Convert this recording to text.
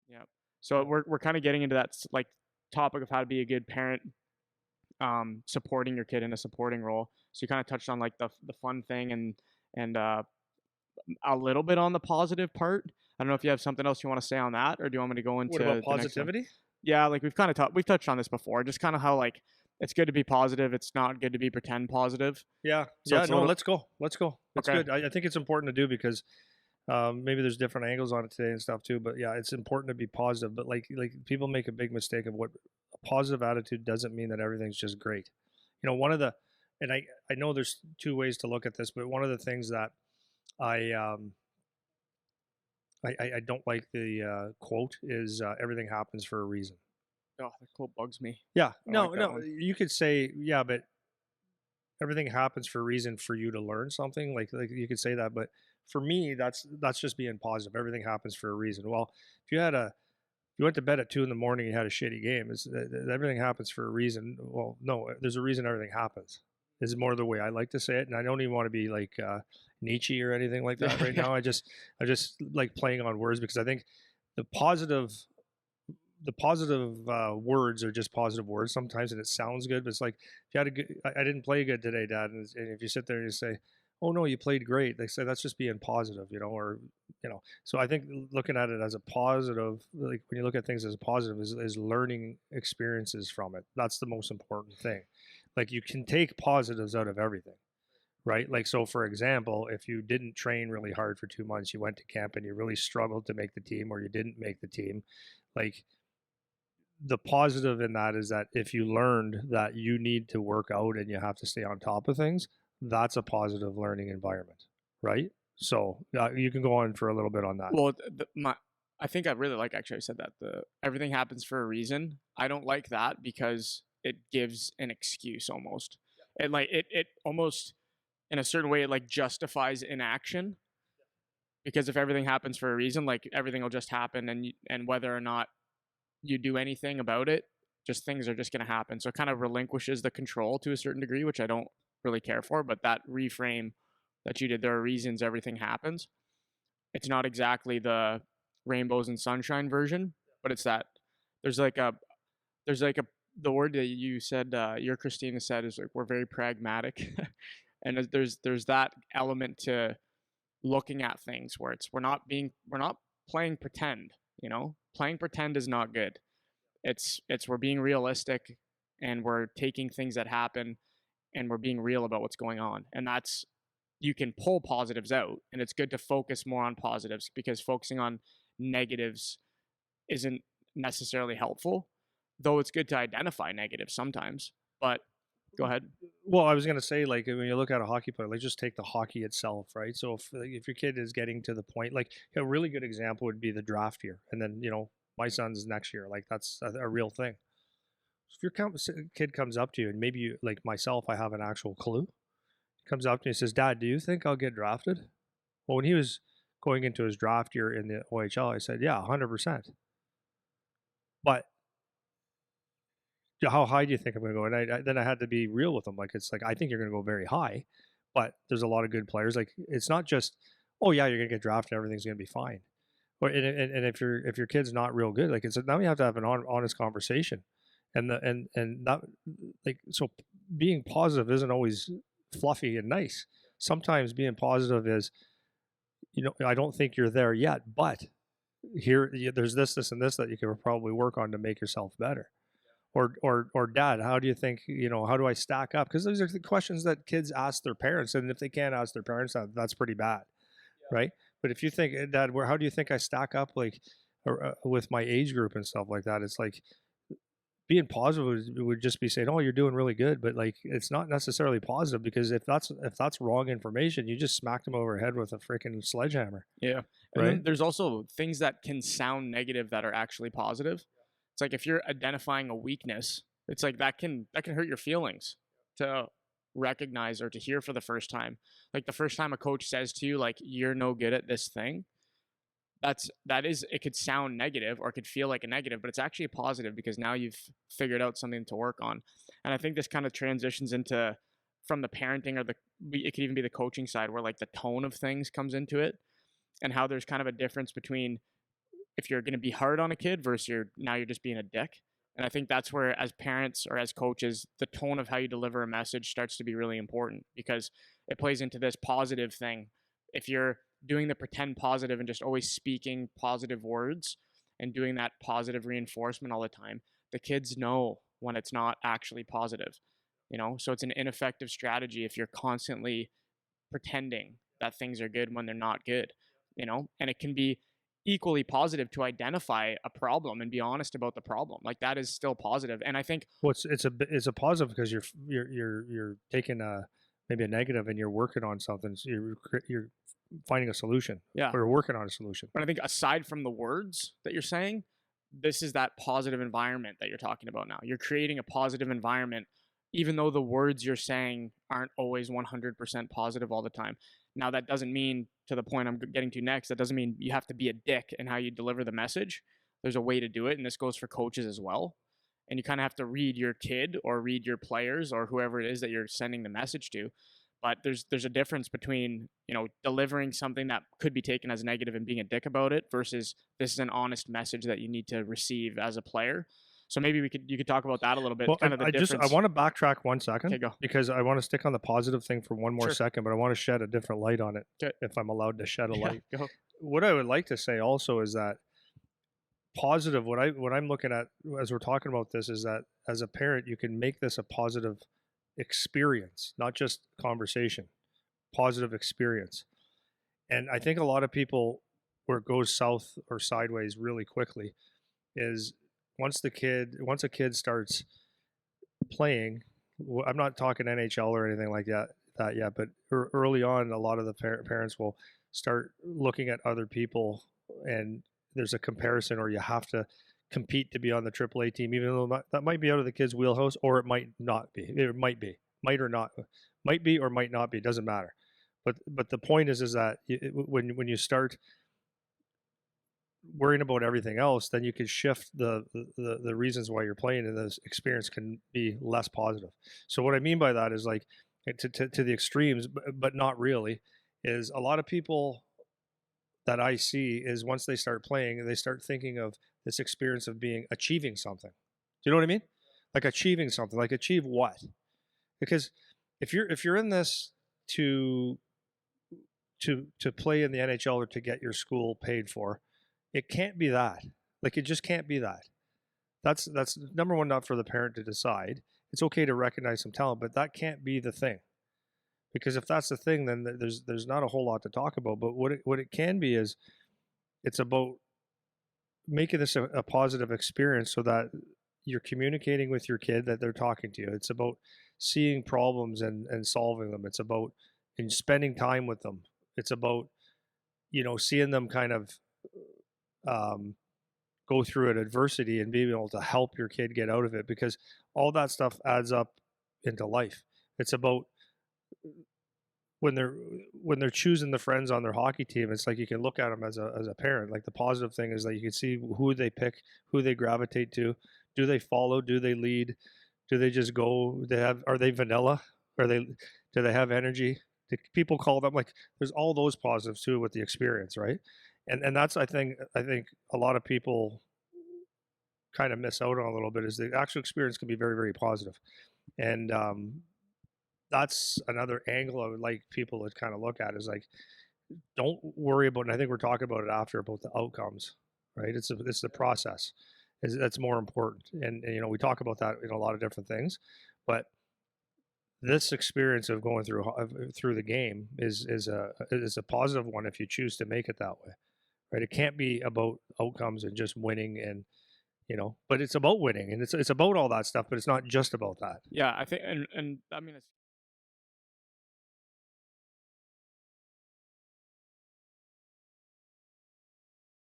Yeah. So we're kind of getting into that like topic of how to be a good parent, supporting your kid in a supporting role. So you kind of touched on like the fun thing and a little bit on the positive part. I don't know if you have something else you want to say on that, or do you want me to go What about into the next one? positivity? Yeah, like we've touched on this before. Just kind of how like it's good to be positive. It's not good to be pretend positive. Yeah, So yeah. it's a No, little let's go. Let's go. It's okay. good. I think it's important to do because maybe there's different angles on it today and stuff too. But yeah, it's important to be positive. But like people make a big mistake of what a positive attitude doesn't mean that everything's just great. One of the and I know there's two ways to look at this, but one of the things that I I don't like the quote is everything happens for a reason. Oh, the quote bugs me. Yeah, I don't like no, that no. one. You could say yeah, but everything happens for a reason for you to learn something. Like you could say that, but for me, that's just being positive. Everything happens for a reason. Well, if you went to bed at 2 in the morning and had a shitty game, everything happens for a reason. Well, no, there's a reason everything happens. Is more the way I like to say it, and I don't even want to be like Nietzsche or anything like that Yeah, right yeah. now. I just like playing on words because I think the positive the positive words are just positive words sometimes, and it sounds good. But it's like if you had a good, I didn't play good today, Dad, and if you sit there and you say, "Oh no, you played great," they say that's just being positive, or So I think looking at it as a positive, like when you look at things as a positive, is learning experiences from it. That's the most important thing. Like you can take positives out of everything, right? Like, so for example, if you didn't train really hard for 2 months, you went to camp and you really struggled to make the team, or you didn't make the team, like the positive in that is that if you learned that you need to work out and you have to stay on top of things, that's a positive learning environment, right? So you can go on for a little bit on that. Well, I think I really like actually I said that the everything happens for a reason. I don't like that because it gives an excuse almost. It almost in a certain way it like justifies inaction because if everything happens for a reason, like everything will just happen and whether or not you do anything about it, just things are just going to happen. So it kind of relinquishes the control to a certain degree, which I don't really care for, but that reframe that you did, there are reasons everything happens. It's not exactly the rainbows and sunshine version, but it's that there's like a there's like a the word that you said your Christina said is like we're very pragmatic. And there's that element to looking at things where it's we're not playing pretend, playing pretend is not good. It's we're being realistic and we're taking things that happen and we're being real about what's going on, and that's you can pull positives out, and it's good to focus more on positives because focusing on negatives isn't necessarily helpful, though it's good to identify negatives sometimes. But go ahead. Well, I was going to say, like, when you look at a hockey player, like, just take the hockey itself, right? So if your kid is getting to the point, like, a really good example would be the draft year. And then, my son's next year. Like, that's a real thing. So if your kid comes up to you, and maybe you, like myself, I have an actual clue, comes up to me and says, "Dad, do you think I'll get drafted?" Well, when he was going into his draft year in the OHL, I said, "Yeah, 100%." But how high do you think I'm going to go? And then I had to be real with him. Like, it's like, I think you're going to go very high, but there's a lot of good players. Like, it's not just, oh yeah, you're going to get drafted, everything's going to be fine. And if your kid's not real good, like, it's now you have to have an honest conversation, and that, like, so being positive isn't always fluffy and nice. Sometimes being positive is, I don't think you're there yet, but there's this and this that you can probably work on to make yourself better. Or Dad, how do you think, how do I stack up? Because those are the questions that kids ask their parents, and if they can't ask their parents, that's pretty bad, right? But if you think, Dad, how do you think I stack up, like, with my age group and stuff like that? It's like being positive would just be saying, "Oh, you're doing really good," but like it's not necessarily positive, because if that's wrong information, you just smacked them over the head with a freaking sledgehammer, Yeah. And right? then there's also things that can sound negative that are actually positive. It's like if you're identifying a weakness, it's like that can hurt your feelings to recognize or to hear for the first time. Like the first time a coach says to you like you're no good at this thing, that is it could sound negative or it could feel like a negative, but it's actually a positive because now you've figured out something to work on. And I think this kind of transitions into from the parenting or it could even be the coaching side where like the tone of things comes into it and how there's kind of a difference between if you're going to be hard on a kid versus you're just being a dick. And I think that's where, as parents or as coaches, the tone of how you deliver a message starts to be really important, because it plays into this positive thing. If you're doing the pretend positive and just always speaking positive words and doing that positive reinforcement all the time, the kids know when it's not actually positive, So it's an ineffective strategy if you're constantly pretending that things are good when they're not good, And it can be equally positive to identify a problem and be honest about the problem. Like, that is still positive. And I think, Well, it's a positive because you're taking a maybe a negative and you're working on something. So you're finding a solution yeah, or working on a solution. but I think aside from the words that you're saying, this is that positive environment that you're talking about now. You're creating a positive environment, even though the words you're saying aren't always 100% positive all the time. Now, that doesn't mean, to the point I'm getting to next, that doesn't mean you have to be a dick in how you deliver the message. There's a way to do it, and this goes for coaches as well. And you kind of have to read your kid or read your players or whoever it is that you're sending the message to. But there's a difference between, delivering something that could be taken as negative and being a dick about it versus this is an honest message that you need to receive as a player. So maybe you could talk about that a little bit, Well, kind of the I difference. want to backtrack one Okay, second go. because I want to stick on the positive thing for one more Sure. second, but I want to shed a different light on it Okay. if I'm allowed to shed a Yeah, light. go. What I would like to say also is that positive. What I'm looking at as we're talking about this is that as a parent, you can make this a positive experience, not just conversation. Positive experience. And I think a lot of people, where it goes south or sideways really quickly, is once a kid starts playing. I'm not talking NHL or anything like that yet, but early on, a lot of the parents will start looking at other people, and there's a comparison, or you have to compete to be on the AAA team, even though that might be out of the kid's wheelhouse, or it might not be. It might or not, might be or might not be. It doesn't matter. But the point is that when you start worrying about everything else, then you can shift the reasons why you're playing, and the experience can be less positive. So what I mean by that is, like, to the extremes, but not really, is a lot of people that I see is once they start playing, they start thinking of this experience of achieving something. Do you know what I mean? Like achieving something, like achieve what? Because if you're in this to play in the NHL or to get your school paid for, it can't be that. Like, it just can't be that. That's number one, not for the parent to decide. It's okay to recognize some talent, but that can't be the thing. Because if that's the thing, then there's not a whole lot to talk about. But what it can be is, it's about making this a positive experience so that you're communicating with your kid, that they're talking to you. It's about seeing problems and solving them. It's about spending time with them. It's about seeing them kind of go through an adversity and being able to help your kid get out of it, because all that stuff adds up into life. It's about when they're choosing the friends on their hockey team, it's like you can look at them as a parent. Like, the positive thing is that you can see who they pick, who they gravitate to. Do they follow? Do they lead? Do they just go? Are they vanilla? Do they have energy? Do people call them, like, there's all those positives too with the experience, right? And that's, I think a lot of people kind of miss out on a little bit, is the actual experience can be very, very positive. And that's another angle I would like people to kind of look at, is like, don't worry about, and I think we're talking about it after, about the outcomes, right? It's the process that's more important. And we talk about that in a lot of different things, but this experience of going through the game is a positive one if you choose to make it that way, right? It can't be about outcomes and just winning, and but it's about winning, and it's about all that stuff, but it's not just about that. Yeah, I think, and I mean, it's